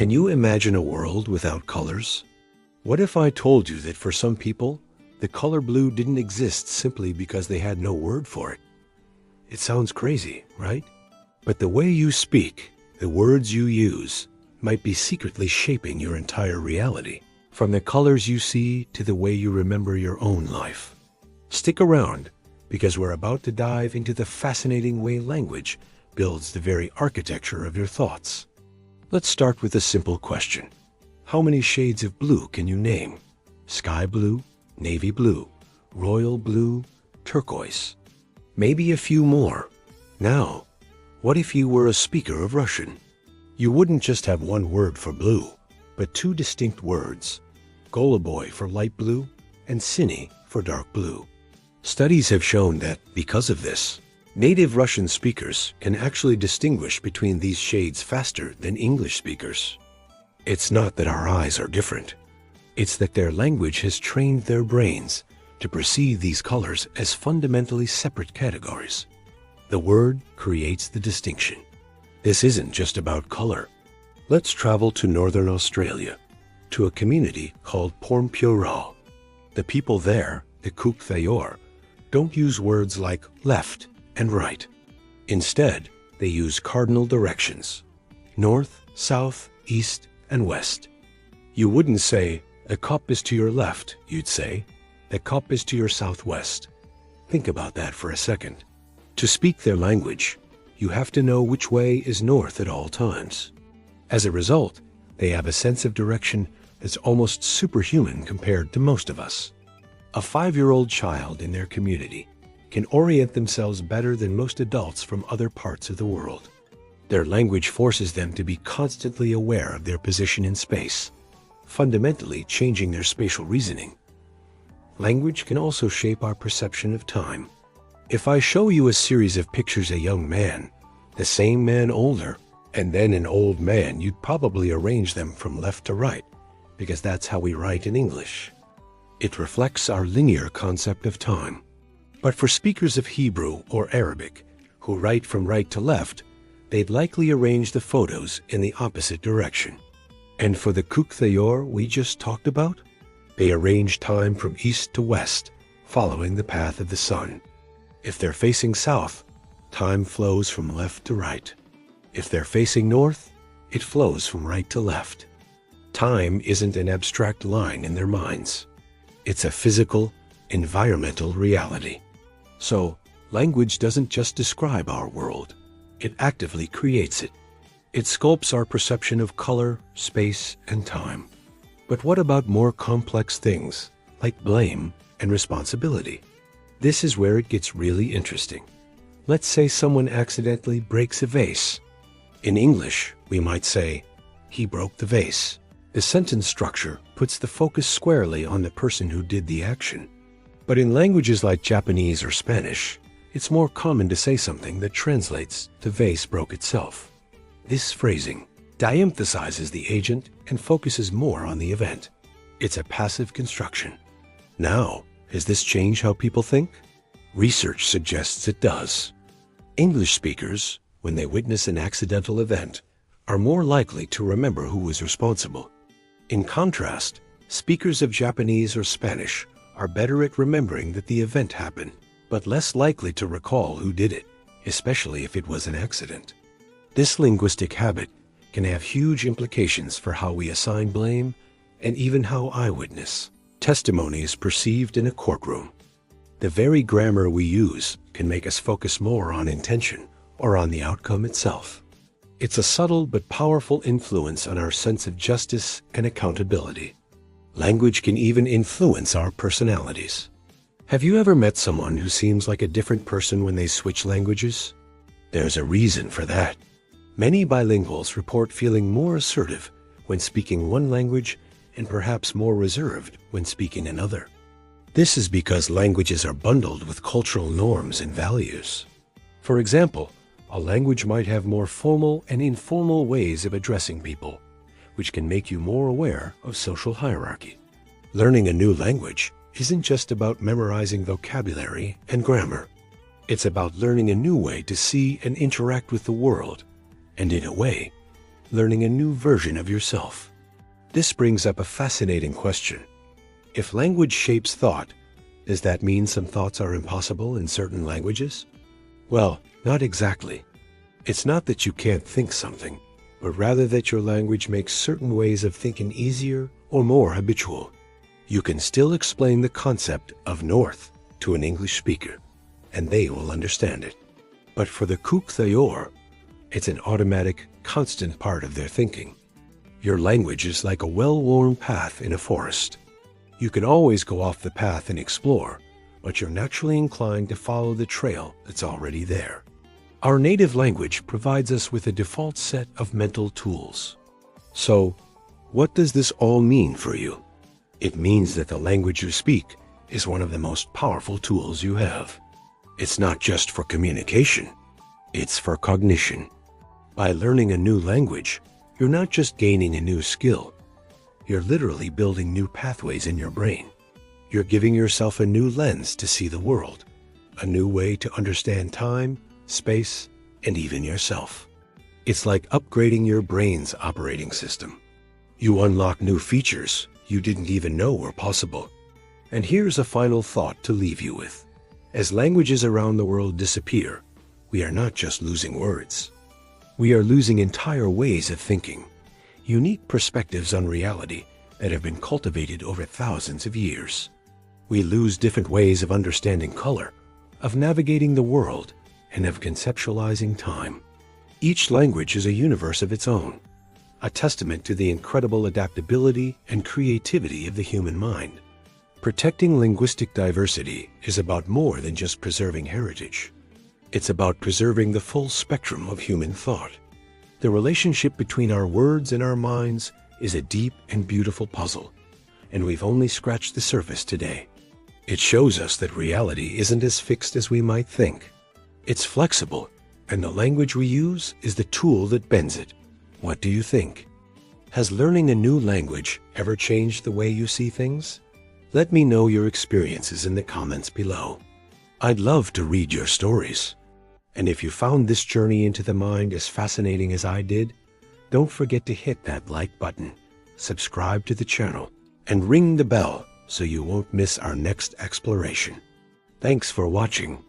Can you imagine a world without colors? What if I told you that for some people, the color blue didn't exist simply because they had no word for it? It sounds crazy, right? But the way you speak, the words you use, might be secretly shaping your entire reality, from the colors you see to the way you remember your own life. Stick around, because we're about to dive into the fascinating way language builds the very architecture of your thoughts. Let's start with a simple question. How many shades of blue can you name? Sky blue, navy blue, royal blue, turquoise. Maybe a few more. Now, what if you were a speaker of Russian? You wouldn't just have one word for blue, but two distinct words, Goluboy for light blue and Sini for dark blue. Studies have shown that, because of this, native Russian speakers can actually distinguish between these shades faster than English speakers. It's not that our eyes are different. It's that their language has trained their brains to perceive these colors as fundamentally separate categories. The word creates the distinction. This isn't just about color. Let's travel to northern Australia, to a community called Pormpuraaw. The people there, the Cook Thayor, don't use words like left and right. Instead, they use cardinal directions: north, south, east, and west. You wouldn't say, a cup is to your left, you'd say, the cup is to your southwest. Think about that for a second. To speak their language, you have to know which way is north at all times. As a result, they have a sense of direction that's almost superhuman compared to most of us. A 5-year-old child in their community can orient themselves better than most adults from other parts of the world. Their language forces them to be constantly aware of their position in space, fundamentally changing their spatial reasoning. Language can also shape our perception of time. If I show you a series of pictures of a young man, the same man older, and then an old man, you'd probably arrange them from left to right, because that's how we write in English. It reflects our linear concept of time. But for speakers of Hebrew or Arabic, who write from right to left, they'd likely arrange the photos in the opposite direction. And for the Cook Thayor we just talked about, they arrange time from east to west, following the path of the sun. If they're facing south, time flows from left to right. If they're facing north, it flows from right to left. Time isn't an abstract line in their minds. It's a physical, environmental reality. So, language doesn't just describe our world. It actively creates it. It sculpts our perception of color, space, and time. But what about more complex things, like blame and responsibility? This is where it gets really interesting. Let's say someone accidentally breaks a vase. In English, we might say, he broke the vase. The sentence structure puts the focus squarely on the person who did the action. But in languages like Japanese or Spanish, it's more common to say something that translates to vase broke itself. This phrasing de-emphasizes the agent and focuses more on the event. It's a passive construction. Now, does this change how people think? Research suggests it does. English speakers, when they witness an accidental event, are more likely to remember who was responsible. In contrast, speakers of Japanese or Spanish are better at remembering that the event happened, but less likely to recall who did it, especially if it was an accident. This linguistic habit can have huge implications for how we assign blame and even how eyewitness testimony is perceived in a courtroom. The very grammar we use can make us focus more on intention or on the outcome itself. It's a subtle but powerful influence on our sense of justice and accountability. Language can even influence our personalities. Have you ever met someone who seems like a different person when they switch languages? There's a reason for that. Many bilinguals report feeling more assertive when speaking one language and perhaps more reserved when speaking another. This is because languages are bundled with cultural norms and values. For example, a language might have more formal and informal ways of addressing people, which can make you more aware of social hierarchy. Learning a new language isn't just about memorizing vocabulary and grammar. It's about learning a new way to see and interact with the world, and in a way, learning a new version of yourself. This brings up a fascinating question. If language shapes thought, does that mean some thoughts are impossible in certain languages? Well, not exactly. It's not that you can't think something, but rather that your language makes certain ways of thinking easier or more habitual. You can still explain the concept of north to an English speaker, and they will understand it. But for the Kook Thayor, it's an automatic, constant part of their thinking. Your language is like a well-worn path in a forest. You can always go off the path and explore, but you're naturally inclined to follow the trail that's already there. Our native language provides us with a default set of mental tools. So, what does this all mean for you? It means that the language you speak is one of the most powerful tools you have. It's not just for communication, it's for cognition. By learning a new language, you're not just gaining a new skill, you're literally building new pathways in your brain. You're giving yourself a new lens to see the world, a new way to understand time, space, and even yourself. It's like upgrading your brain's operating system. You unlock new features you didn't even know were possible. And here's a final thought to leave you with. As languages around the world disappear, we are not just losing words. We are losing entire ways of thinking, unique perspectives on reality that have been cultivated over thousands of years. We lose different ways of understanding color, of navigating the world, and of conceptualizing time. Each language is a universe of its own, a testament to the incredible adaptability and creativity of the human mind. Protecting linguistic diversity is about more than just preserving heritage. It's about preserving the full spectrum of human thought. The relationship between our words and our minds is a deep and beautiful puzzle, and we've only scratched the surface today. It shows us that reality isn't as fixed as we might think. It's flexible, and the language we use is the tool that bends it. What do you think? Has learning a new language ever changed the way you see things? Let me know your experiences in the comments below. I'd love to read your stories. And if you found this journey into the mind as fascinating as I did, don't forget to hit that like button, subscribe to the channel, and ring the bell so you won't miss our next exploration. Thanks for watching.